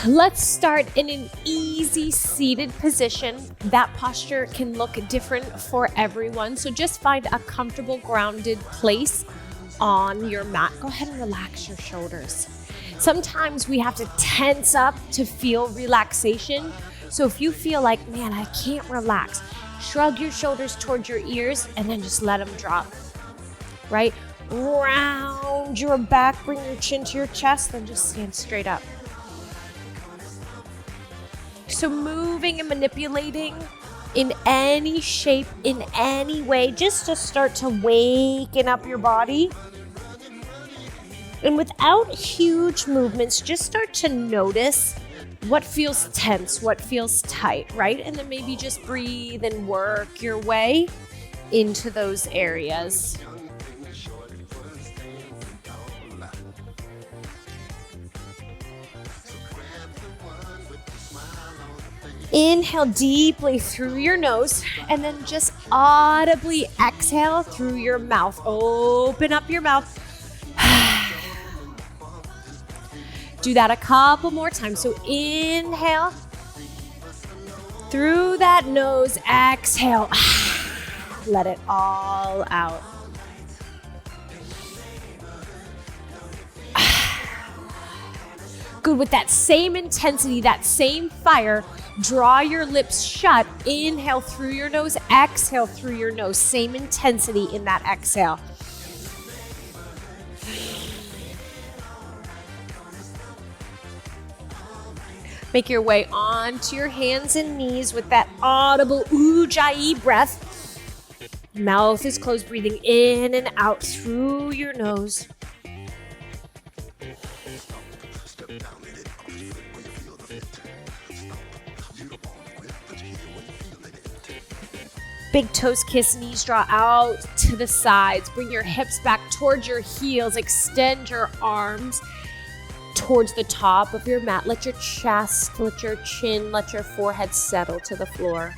Let's start in an easy seated position. That posture can look different for everyone. So just find a comfortable, grounded place on your mat. Go ahead and relax your shoulders. Sometimes we have to tense up to feel relaxation. So if you feel like, man, I can't relax, shrug your shoulders towards your ears and then just let them drop, right? Round your back, bring your chin to your chest, then just stand straight up. So moving and manipulating in any shape, in any way, just to start to waken up your body. And without huge movements, just start to notice what feels tense, what feels tight, right? And then maybe just breathe and work your way into those areas. Inhale deeply through your nose and then just audibly exhale through your mouth. Open up your mouth. Do that a couple more times. So inhale through that nose, exhale. Let it all out. Good. With that same intensity, that same fire, draw your lips shut. Inhale through your nose, exhale through your nose. Same intensity in that exhale. Make your way onto your hands and knees with that audible ujjayi breath. Mouth is closed, breathing in and out through your nose. Big toes kiss, knees draw out to the sides. Bring your hips back towards your heels. Extend your arms towards the top of your mat. Let your chest, let your chin, let your forehead settle to the floor.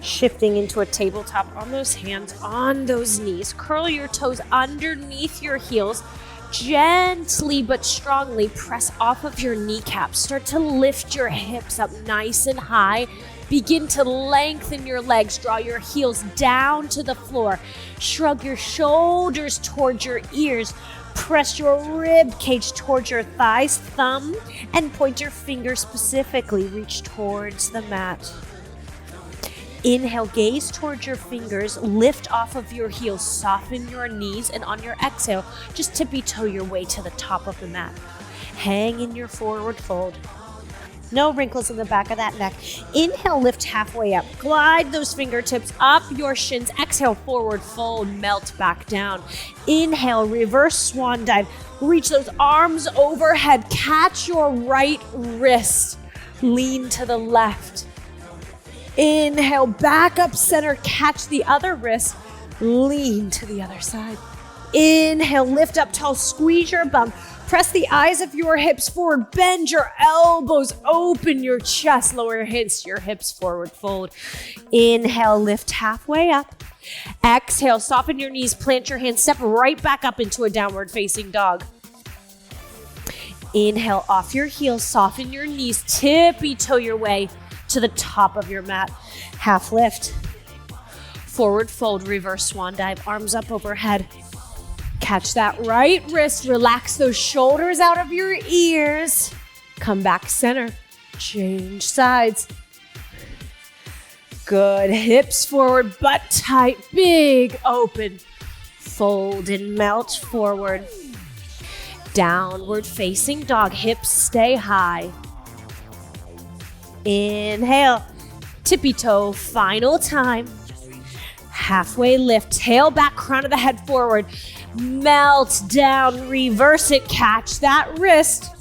Shifting into a tabletop on those hands, on those knees. Curl your toes underneath your heels. Gently but strongly press off of your kneecaps. Start to lift your hips up nice and high. Begin to lengthen your legs. Draw your heels down to the floor. Shrug your shoulders towards your ears. Press your rib cage towards your thighs. Thumb and pointer finger specifically reach towards the mat. Inhale, gaze towards your fingers, lift off of your heels, soften your knees, and on your exhale, just tippy-toe your way to the top of the mat. Hang in your forward fold. No wrinkles in the back of that neck. Inhale, lift halfway up. Glide those fingertips up your shins. Exhale, forward fold, melt back down. Inhale, reverse swan dive. Reach those arms overhead. Catch your right wrist. Lean to the left. Inhale, back up center, catch the other wrist, lean to the other side. Inhale, lift up tall, squeeze your bum, press the eyes of your hips forward, bend your elbows, open your chest, lower your hips forward, fold. Inhale, lift halfway up. Exhale, soften your knees, plant your hands, step right back up into a downward facing dog. Inhale, off your heels, soften your knees, tippy-toe your way to the top of your mat. Half lift, forward fold, reverse swan dive, arms up overhead. Catch that right wrist, relax those shoulders out of your ears. Come back center, change sides. Good, hips forward, butt tight, big open. Fold and melt forward. Downward facing dog, hips stay high. Inhale, tippy toe, final time. Halfway lift, tail back, crown of the head forward. Melt down, reverse it, catch that wrist.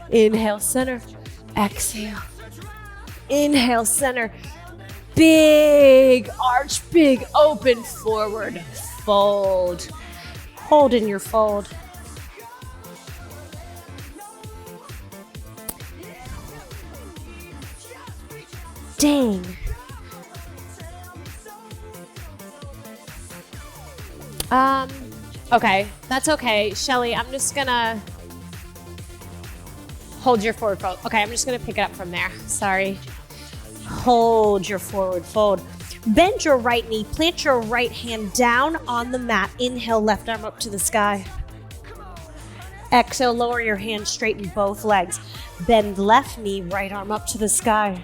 Inhale, center, exhale. Inhale, center, big arch, big open, forward, fold. Hold in your fold. Dang. Okay, that's okay. Shelly, I'm just gonna hold your forward fold. Okay, I'm just gonna pick it up from there. Sorry. Hold your forward fold. Bend your right knee, plant your right hand down on the mat. Inhale, left arm up to the sky. Exhale, lower your hand, straighten both legs. Bend left knee, right arm up to the sky.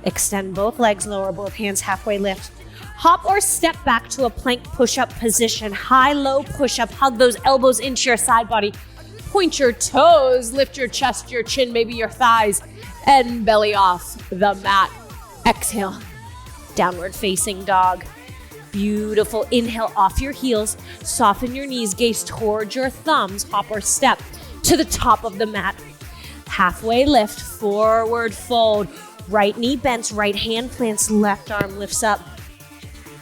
Extend both legs, lower both hands, halfway lift. Hop or step back to a plank push-up position. High-low push-up, hug those elbows into your side body. Point your toes, lift your chest, your chin, maybe your thighs, and belly off the mat. Exhale, downward facing dog. Beautiful. Inhale off your heels, soften your knees, gaze towards your thumbs, hop or step to the top of the mat. Halfway lift, forward fold. Right knee bends, right hand plants, left arm lifts up.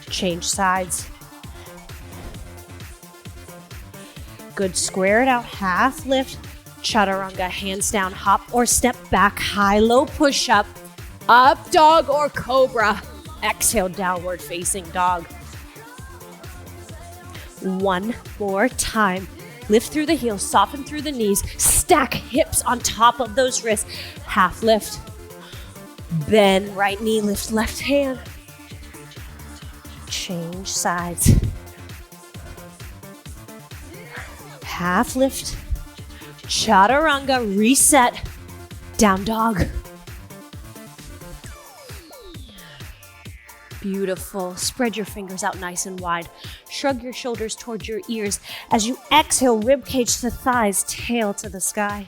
Change sides. Good, square it out, half lift, chaturanga, hands down, hop or step back, high-low push-up, up dog or cobra. Exhale, downward facing dog. One more time. Lift through the heels, soften through the knees, stack hips on top of those wrists, half lift. Bend right knee, lift left hand. Change sides. Half lift, chaturanga, reset, down dog. Beautiful. Spread your fingers out nice and wide. Shrug your shoulders towards your ears. As you exhale, rib cage to thighs, tail to the sky.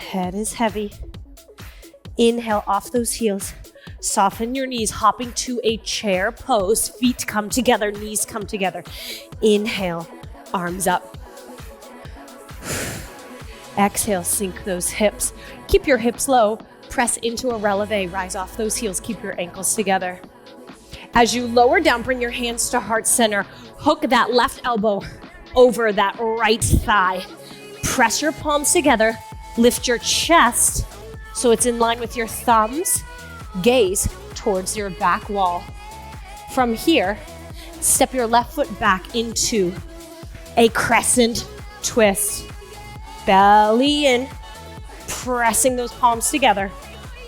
Head is heavy. Inhale off those heels. Soften your knees, hopping to a chair pose. Feet come together, knees come together. Inhale, arms up. Exhale, sink those hips. Keep your hips low. Press into a releve. Rise off those heels. Keep your ankles together. As you lower down, bring your hands to heart center. Hook that left elbow over that right thigh. Press your palms together. Lift your chest so it's in line with your thumbs. Gaze towards your back wall. From here, step your left foot back into a crescent twist. Belly in, pressing those palms together.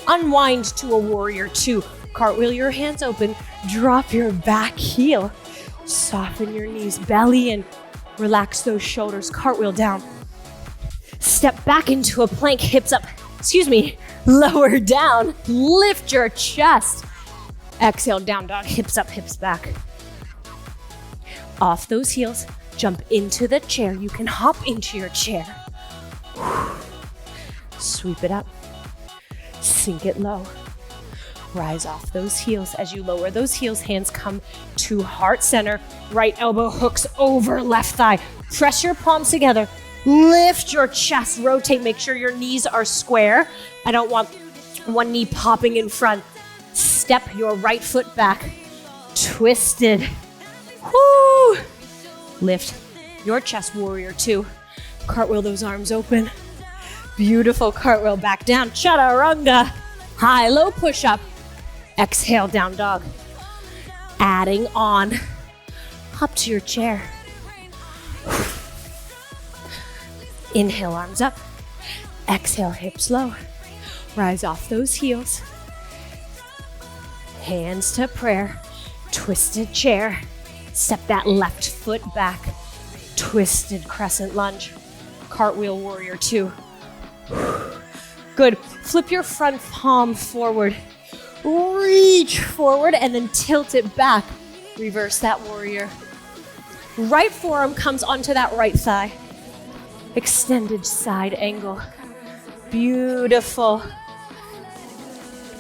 Unwind to a warrior two. Cartwheel your hands open, drop your back heel. Soften your knees, belly in. Relax those shoulders, cartwheel down. Step back into a plank, hips up, lower down, lift your chest. Exhale, down dog, hips up, hips back. Off those heels, jump into the chair. You can hop into your chair. Sweep it up, sink it low. Rise off those heels. As you lower those heels, hands come to heart center. Right elbow hooks over left thigh. Press your palms together. Lift your chest, rotate, make sure your knees are square. I don't want one knee popping in front. Step your right foot back, twisted. Woo! Lift your chest, warrior two. Cartwheel those arms open. Beautiful cartwheel back down, chaturanga. High-low push-up. Exhale, down dog. Adding on, up to your chair. Inhale, arms up. Exhale, hips low. Rise off those heels. Hands to prayer. Twisted chair. Step that left foot back. Twisted crescent lunge. Cartwheel warrior two. Good. Flip your front palm forward. Reach forward and then tilt it back. Reverse that warrior. Right forearm comes onto that right thigh. Extended side angle. Beautiful.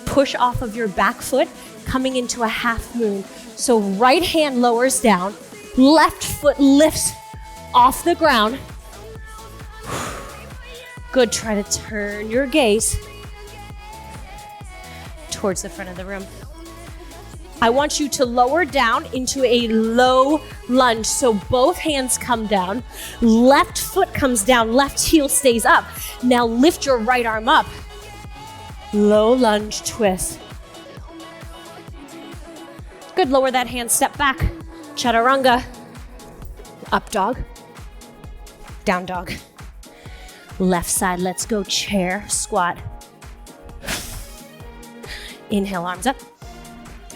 Push off of your back foot, coming into a half moon. So right hand lowers down, left foot lifts off the ground. Good, try to turn your gaze towards the front of the room. I want you to lower down into a low lunge. So both hands come down, left foot comes down, left heel stays up. Now lift your right arm up. Low lunge twist. Good, lower that hand, step back. Chaturanga. Up dog. Down dog. Left side, let's go. Chair, squat. Inhale, arms up.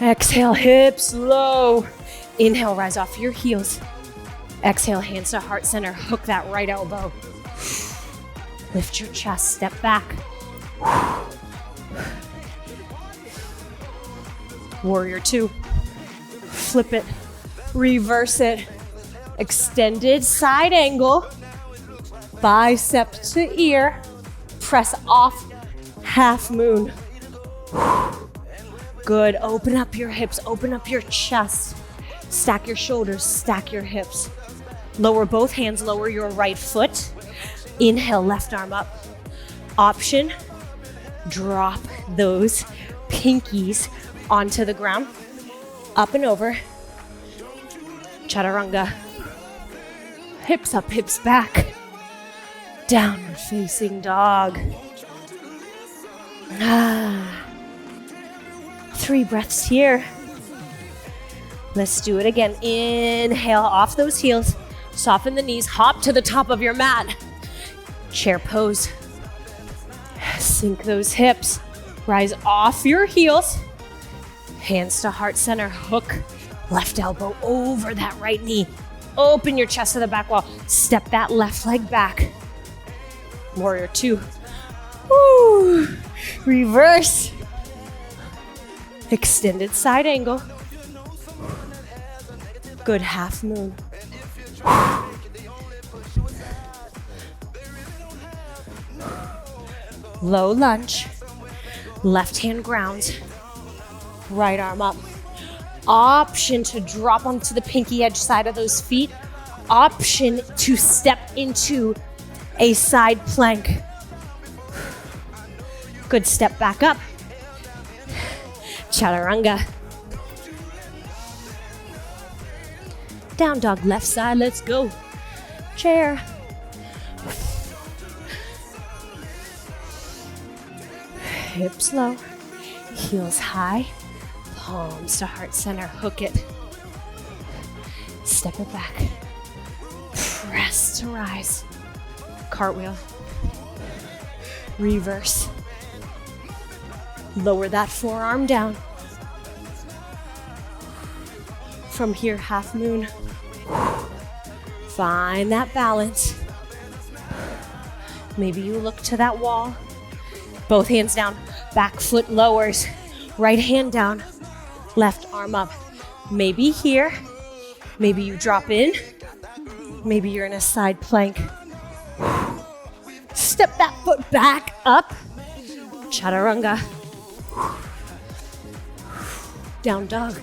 Exhale, hips low. Inhale, rise off your heels. Exhale, hands to heart center. Hook that right elbow. Lift your chest, step back. Warrior two. Flip it, reverse it. Extended side angle. Bicep to ear. Press off, half moon. Good, open up your hips, open up your chest. Stack your shoulders, stack your hips. Lower both hands, lower your right foot. Inhale, left arm up. Option, drop those pinkies onto the ground. Up and over. Chaturanga. Hips up, hips back. Downward facing dog. 3 breaths here. Let's do it again. Inhale off those heels. Soften the knees. Hop to the top of your mat. Chair pose. Sink those hips. Rise off your heels. Hands to heart center. Hook left elbow over that right knee. Open your chest to the back wall. Step that left leg back. Warrior two. Woo. Reverse. Extended side angle. Good, half moon. Low lunge. Left hand grounds. Right arm up. Option to drop onto the pinky edge side of those feet. Option to step into a side plank. Good, step back up. Chaturanga. Down dog, left side, let's go. Chair. Hips low, heels high, palms to heart center, hook it. Step it back. Press to rise. Cartwheel. Reverse. Lower that forearm down. From here, half moon. Find that balance. Maybe you look to that wall. Both hands down, back foot lowers. Right hand down, left arm up. Maybe here, maybe you drop in. Maybe you're in a side plank. Step that foot back up. Chaturanga. Down dog.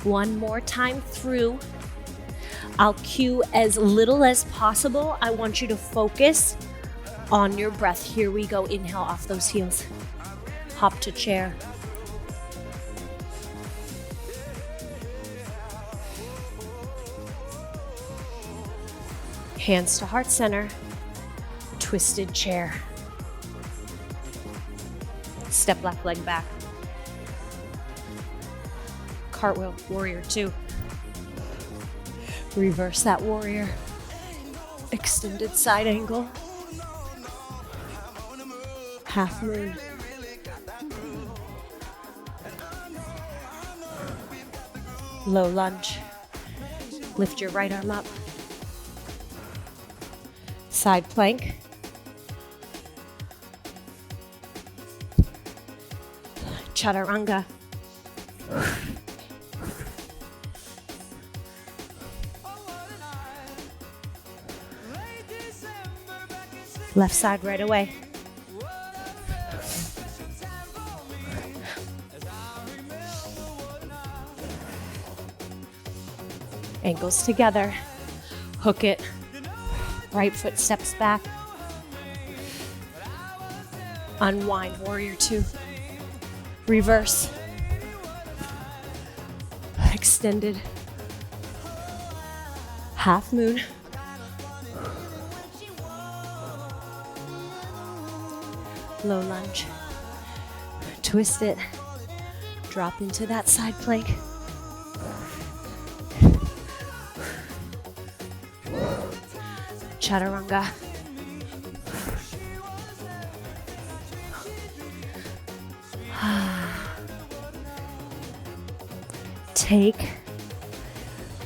One more time through. I'll cue as little as possible. I want you to focus on your breath. Here we go. Inhale off those heels. Hop to chair. Hands to heart center. Twisted chair. Step left leg back. Cartwheel, warrior two. Reverse that warrior. Extended side angle. Half moon. Low lunge. Lift your right arm up. Side plank. Chaturanga. Left side right away. Ankles together. Hook it. Right foot steps back. Unwind, warrior two. Reverse. Extended. Half moon. Low lunge. Twist it. Drop into that side plank. Chaturanga. Take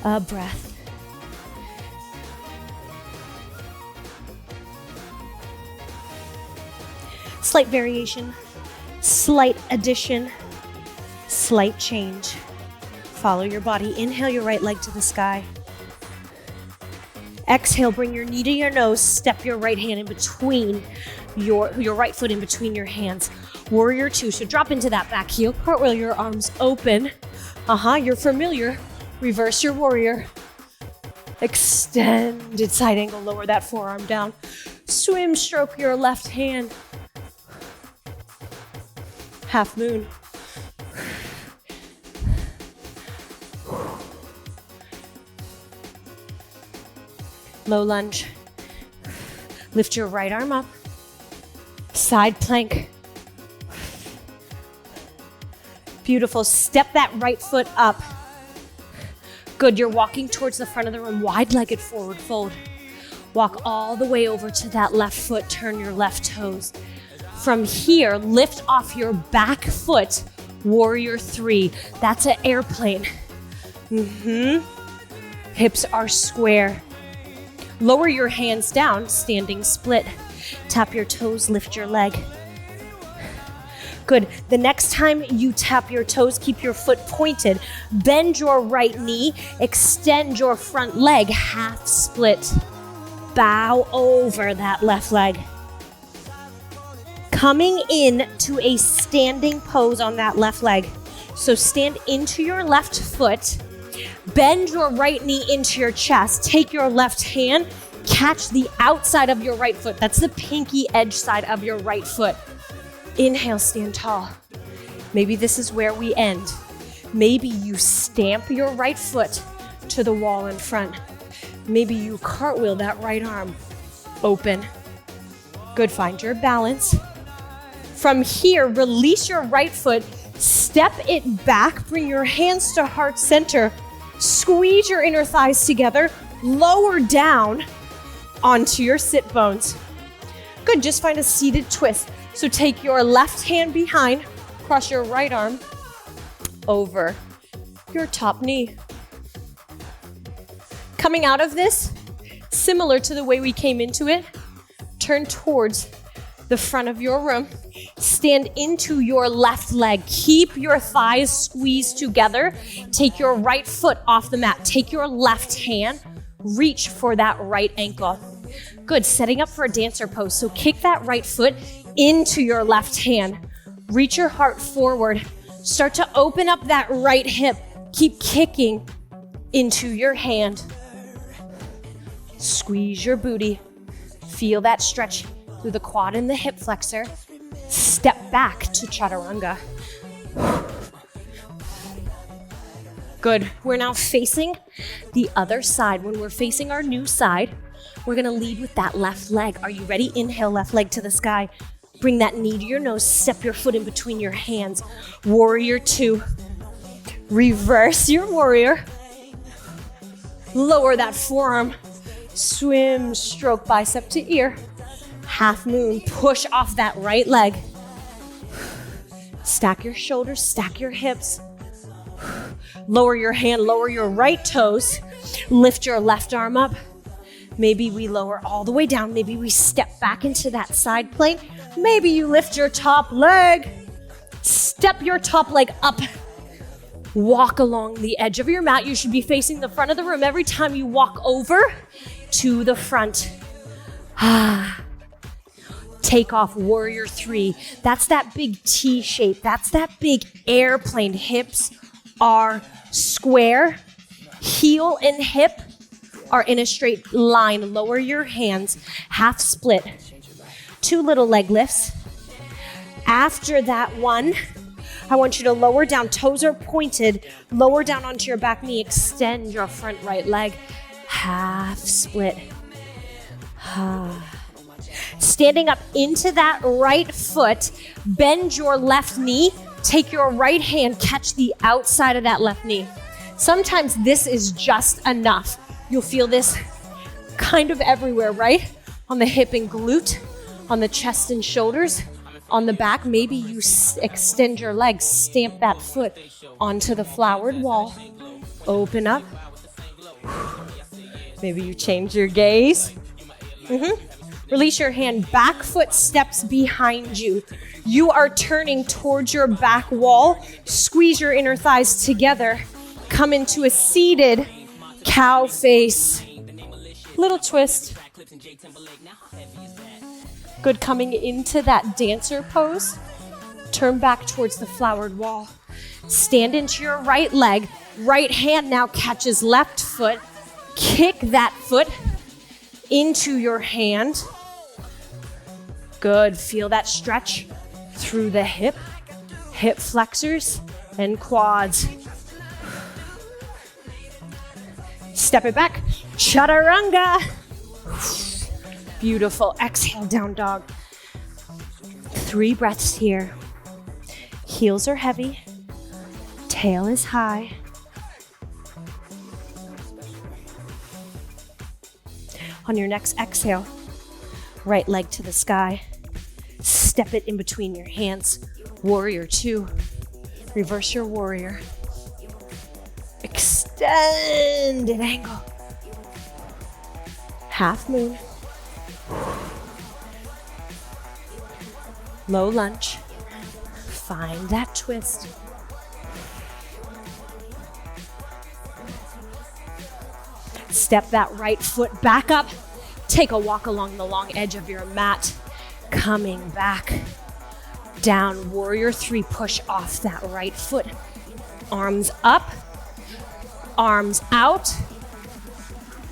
a breath. Slight variation, slight addition, slight change. Follow your body. Inhale your right leg to the sky. Exhale, bring your knee to your nose. Step your right hand in between your right foot in between your hands. Warrior two. So drop into that back heel. Cartwheel your arms open. You're familiar. Reverse your warrior. Extended side angle. Lower that forearm down. Swim stroke your left hand. Half moon. Low lunge. Lift your right arm up. Side plank. Beautiful. Step that right foot up. Good. You're walking towards the front of the room. Wide-legged forward fold. Walk all the way over to that left foot. Turn your left toes. From here, lift off your back foot. Warrior three. That's an airplane. Hips are square. Lower your hands down, standing split. Tap your toes, lift your leg. Good. The next time you tap your toes, keep your foot pointed. Bend your right knee, extend your front leg, half split. Bow over that left leg. Coming in to a standing pose on that left leg. So stand into your left foot. Bend your right knee into your chest. Take your left hand, catch the outside of your right foot. That's the pinky edge side of your right foot. Inhale, stand tall. Maybe this is where we end. Maybe you stamp your right foot to the wall in front. Maybe you cartwheel that right arm open. Good, find your balance. From here, release your right foot, step it back, bring your hands to heart center, squeeze your inner thighs together, lower down onto your sit bones. Good, just find a seated twist. So take your left hand behind, cross your right arm over your top knee. Coming out of this, similar to the way we came into it, turn towards the front of your room. Stand into your left leg. Keep your thighs squeezed together. Take your right foot off the mat. Take your left hand, reach for that right ankle. Good, setting up for a dancer pose. So kick that right foot into your left hand. Reach your heart forward. Start to open up that right hip. Keep kicking into your hand. Squeeze your booty. Feel that stretch through the quad and the hip flexor. Step back to chaturanga. Good. We're now facing the other side. When we're facing our new side, we're gonna lead with that left leg. Are you ready? Inhale, left leg to the sky. Bring that knee to your nose. Step your foot in between your hands. Warrior two. Reverse your warrior. Lower that forearm. Swim, stroke bicep to ear. Half moon. Push off that right leg. Stack your shoulders, stack your hips. Lower your hand, lower your right toes. Lift your left arm up. Maybe we lower all the way down. Maybe we step back into that side plank. Maybe you lift your top leg. Step your top leg up. Walk along the edge of your mat. You should be facing the front of the room every time you walk over to the front. Take off, warrior three. That's that big T shape. That's that big airplane. Hips are square. Heel and hip are in a straight line. Lower your hands, half split. Two little leg lifts. After that one, I want you to lower down, toes are pointed, lower down onto your back knee, extend your front right leg, half split. Standing up into that right foot, bend your left knee, take your right hand, catch the outside of that left knee. Sometimes this is just enough. You'll feel this kind of everywhere, right? On the hip and glute, on the chest and shoulders, on the back. Maybe you extend your legs, stamp that foot onto the flowered wall. Open up. Maybe you change your gaze. Release your hand, back foot steps behind you. You are turning towards your back wall. Squeeze your inner thighs together. Come into a seated cow face. Little twist. Good, coming into that dancer pose. Turn back towards the flowered wall. Stand into your right leg. Right hand now catches left foot. Kick that foot into your hand. Good, feel that stretch through the hip flexors and quads. Step it back, chaturanga. Beautiful, exhale, down dog. 3 breaths here. Heels are heavy, tail is high. On your next exhale, right leg to the sky. Step it in between your hands. Warrior 2. Reverse your warrior. Extended angle. Half moon. Low lunge. Find that twist. Step that right foot back up. Take a walk along the long edge of your mat. Coming back. Down, warrior 3, push off that right foot. Arms up, arms out,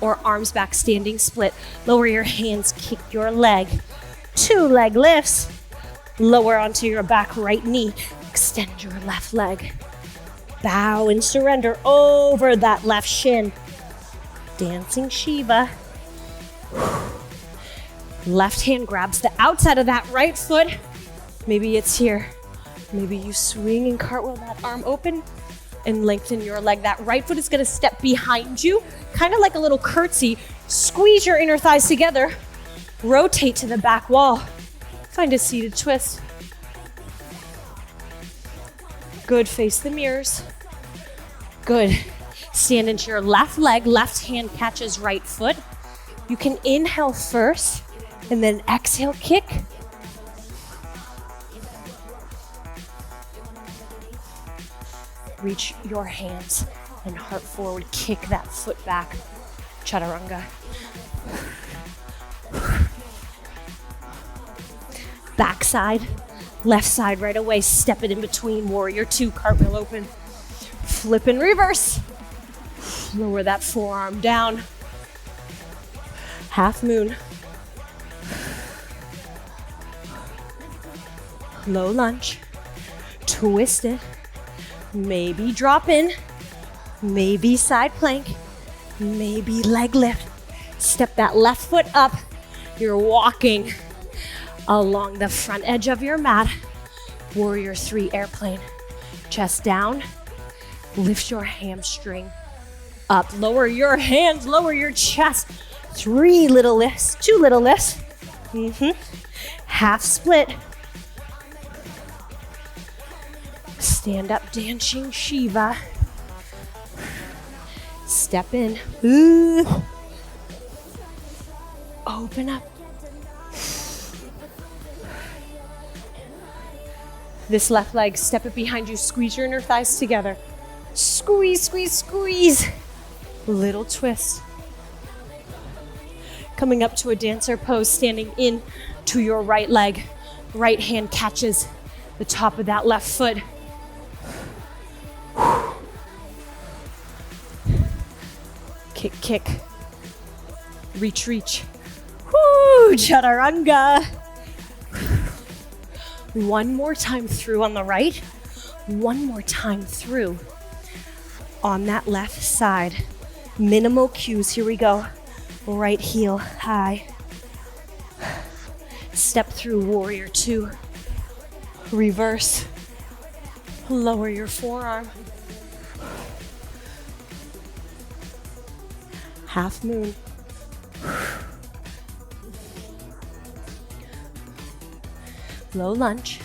or arms back, standing split. Lower your hands, kick your leg. 2 leg lifts. Lower onto your back right knee. Extend your left leg. Bow and surrender over that left shin. Dancing Shiva. Left hand grabs the outside of that right foot. Maybe it's here. Maybe you swing and cartwheel that arm open and lengthen your leg. That right foot is gonna step behind you, kind of like a little curtsy. Squeeze your inner thighs together. Rotate to the back wall. Find a seated twist. Good, face the mirrors. Good. Stand into your left leg, left hand catches right foot. You can inhale first and then exhale, kick. Reach your hands and heart forward, kick that foot back. Chaturanga. Backside, left side right away, step it in between, warrior 2, cartwheel open. Flip and reverse. Lower that forearm down. Half moon. Low lunge. Twist it. Maybe drop in. Maybe side plank. Maybe leg lift. Step that left foot up. You're walking along the front edge of your mat. Warrior 3, airplane. Chest down. Lift your hamstring up. Lower your hands, lower your chest. 3 little lifts, 2 little lifts. Half split. Stand up, dancing Shiva. Step in. Ooh. Open up. This left leg, step it behind you. Squeeze your inner thighs together. Squeeze, squeeze, squeeze. Little twist. Coming up to a dancer pose, standing in to your right leg. Right hand catches the top of that left foot. Kick, kick. Reach, reach. Woo, chaturanga. One more time through on the right. One more time through on that left side. Minimal cues, here we go. Right heel high. Step through warrior two. Reverse. Lower your forearm. Half moon. Low lunge.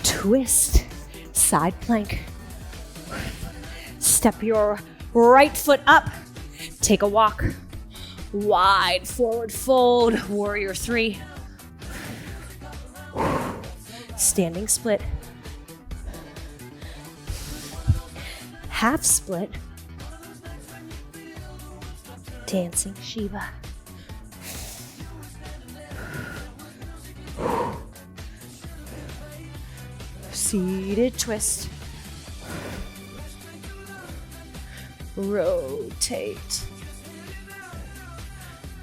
Twist. Side plank. Step your right foot up. Take a walk. Wide forward fold. Warrior three. Standing split. Half split. Dancing Shiva. Seated twist. Rotate.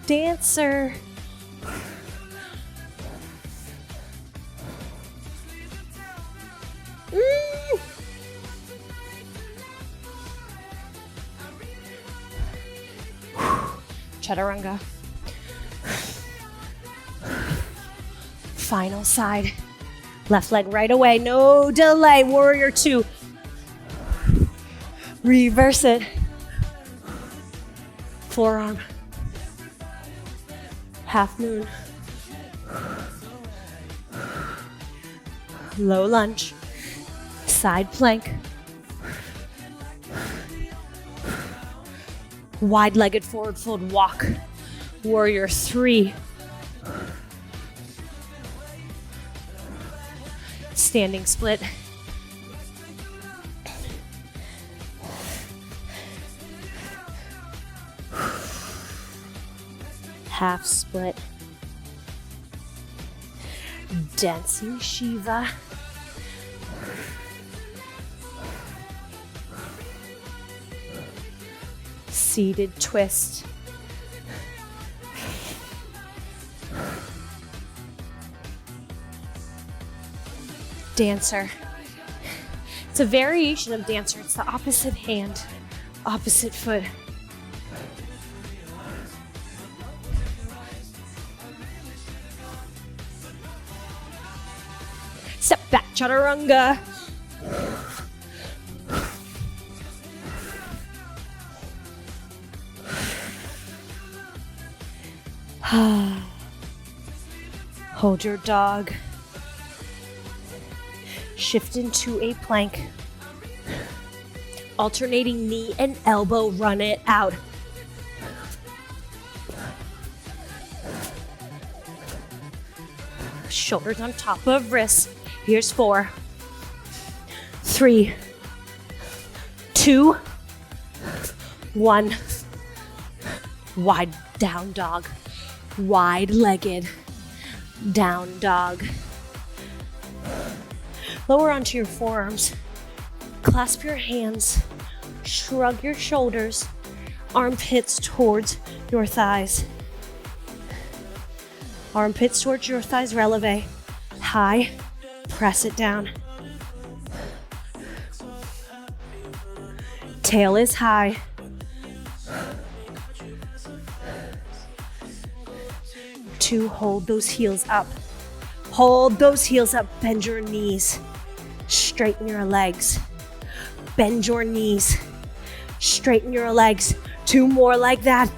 Dancer. Chaturanga. Final side. Left leg right away, no delay. Warrior two. Reverse it. Forearm. Half moon. Low lunge. Side plank. Wide-legged forward fold walk. Warrior three. Standing split. Half split. Dancing Shiva. Seated twist. Dancer. It's a variation of dancer. It's the opposite hand, opposite foot. Step back, chaturanga. Hold your dog. Shift into a plank. Alternating knee and elbow, run it out. Shoulders on top of wrists. Here's 4, 3, 2, 1. Wide down dog. Wide-legged down dog. Lower onto your forearms. Clasp your hands. Shrug your shoulders. Armpits towards your thighs. Armpits towards your thighs, releve. High. Press it down. Tail is high. Two, hold those heels up. Hold those heels up, bend your knees. Straighten your legs. Bend your knees. Straighten your legs. 2 more like that.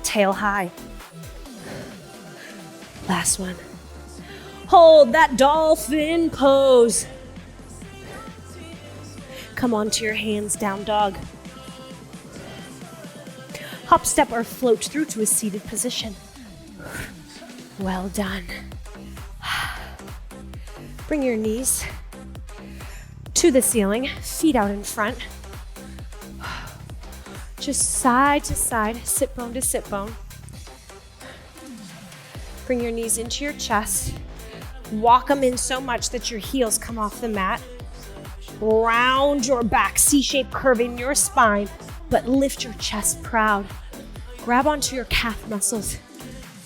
Tail high. Last one. Hold that dolphin pose. Come onto your hands, down dog. Hop, step, or float through to a seated position. Well done. Bring your knees to the ceiling, feet out in front. Just side to side, sit bone to sit bone. Bring your knees into your chest. Walk them in so much that your heels come off the mat. Round your back, C-shaped curve in your spine, but lift your chest proud. Grab onto your calf muscles.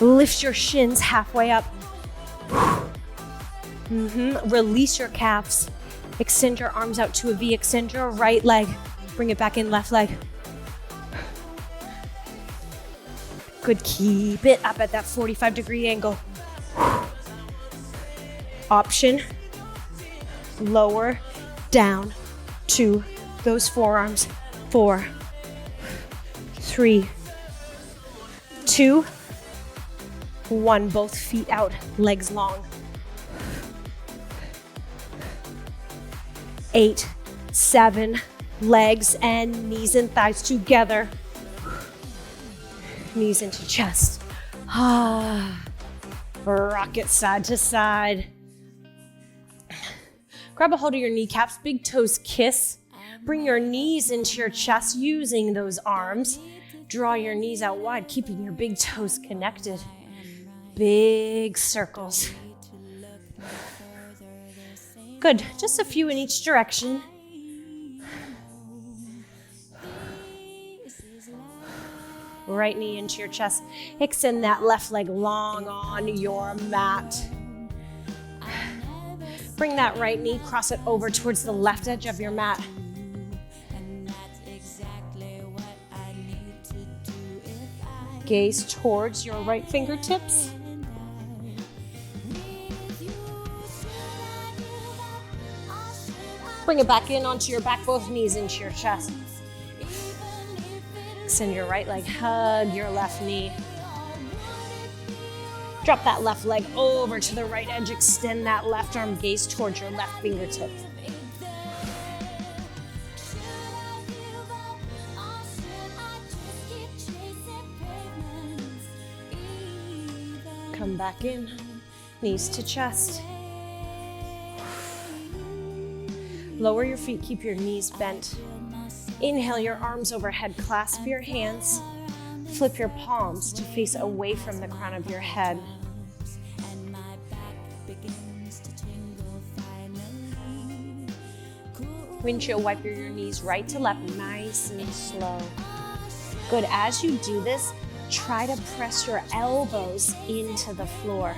Lift your shins halfway up. Release your calves. Extend your arms out to a V. Extend your right leg. Bring it back in, left leg. Good, keep it up at that 45-degree angle. Option, lower down to those forearms. 4, 3, 2, 1. Both feet out, legs long. 8, 7, legs and knees and thighs together. Knees into chest. Rock it side to side. Grab a hold of your kneecaps, big toes kiss. Bring your knees into your chest using those arms. Draw your knees out wide, keeping your big toes connected. Big circles. Good, just a few in each direction. Right knee into your chest. Extend that left leg long on your mat. Bring that right knee, cross it over towards the left edge of your mat. Gaze towards your right fingertips. Bring it back in onto your back, both knees into your chest. Extend your right leg, hug your left knee. Drop that left leg over to the right edge, extend that left arm, gaze towards your left fingertip. Come back in, knees to chest. Lower your feet, keep your knees bent. Inhale your arms overhead, clasp your hands. Flip your palms to face away from the crown of your head. Windshield wiper your knees right to left, nice and slow. Good, as you do this, try to press your elbows into the floor.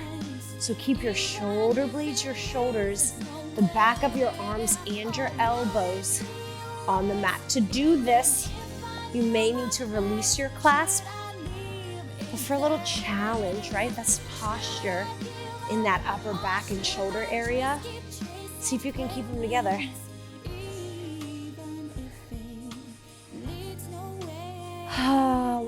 So keep your shoulder blades, your shoulders, the back of your arms and your elbows on the mat. To do this, you may need to release your clasp. But for a little challenge, right? That's posture in that upper back and shoulder area. See if you can keep them together.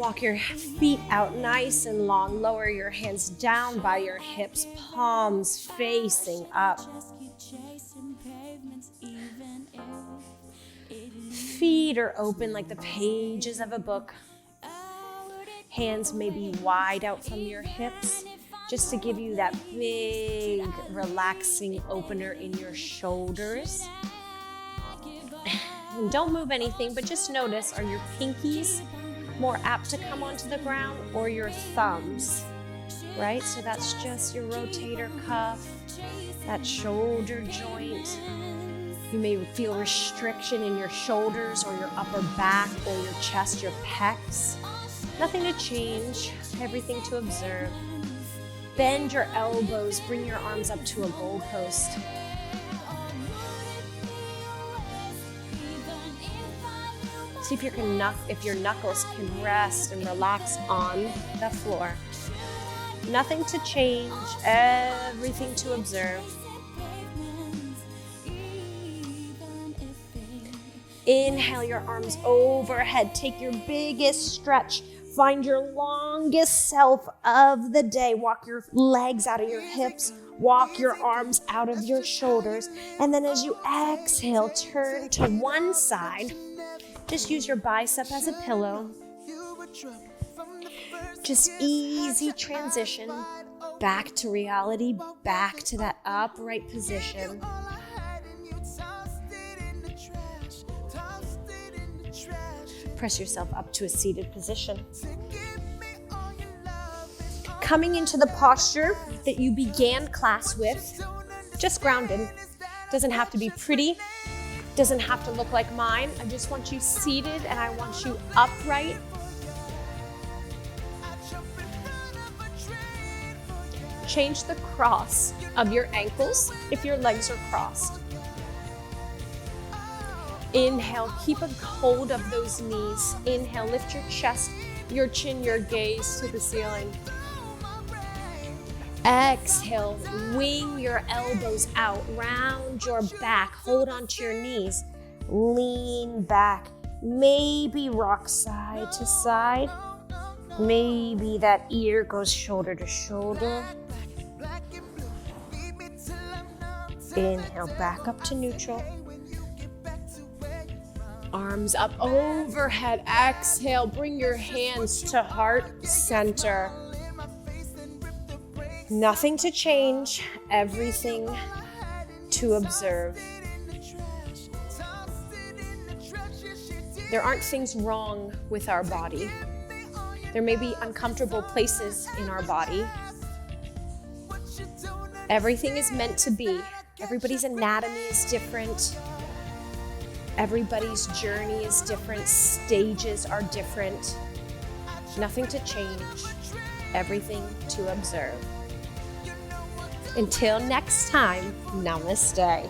Walk your feet out nice and long. Lower your hands down by your hips, palms facing up. Feet are open like the pages of a book. Hands may be wide out from your hips, just to give you that big, relaxing opener in your shoulders. And don't move anything, but just notice, are your pinkies more apt to come onto the ground or your thumbs, right? So that's just your rotator cuff, that shoulder joint. You may feel restriction in your shoulders or your upper back or your chest, your pecs. Nothing to change, everything to observe. Bend your elbows, bring your arms up to a goalpost. See if your knuckles can rest and relax on the floor. Nothing to change, everything to observe. Inhale your arms overhead. Take your biggest stretch. Find your longest self of the day. Walk your legs out of your hips. Walk your arms out of your shoulders. And then as you exhale, turn to one side. Just use your bicep as a pillow. Just easy transition back to reality, back to that upright position. Press yourself up to a seated position. Coming into the posture that you began class with, just grounded. Doesn't have to be pretty, doesn't have to look like mine. I just want you seated and I want you upright. Change the cross of your ankles if your legs are crossed. Inhale, keep a hold of those knees. Inhale, lift your chest, your chin, your gaze to the ceiling. Exhale, wing your elbows out, round your back, hold onto your knees, lean back, maybe rock side to side, maybe that ear goes shoulder to shoulder. Inhale, back up to neutral. Arms up overhead. Exhale, bring your hands to heart center. Nothing to change, everything to observe. There aren't things wrong with our body. There may be uncomfortable places in our body. Everything is meant to be. Everybody's anatomy is different. Everybody's journey is different. Stages are different. Nothing to change, everything to observe. Until next time, namaste.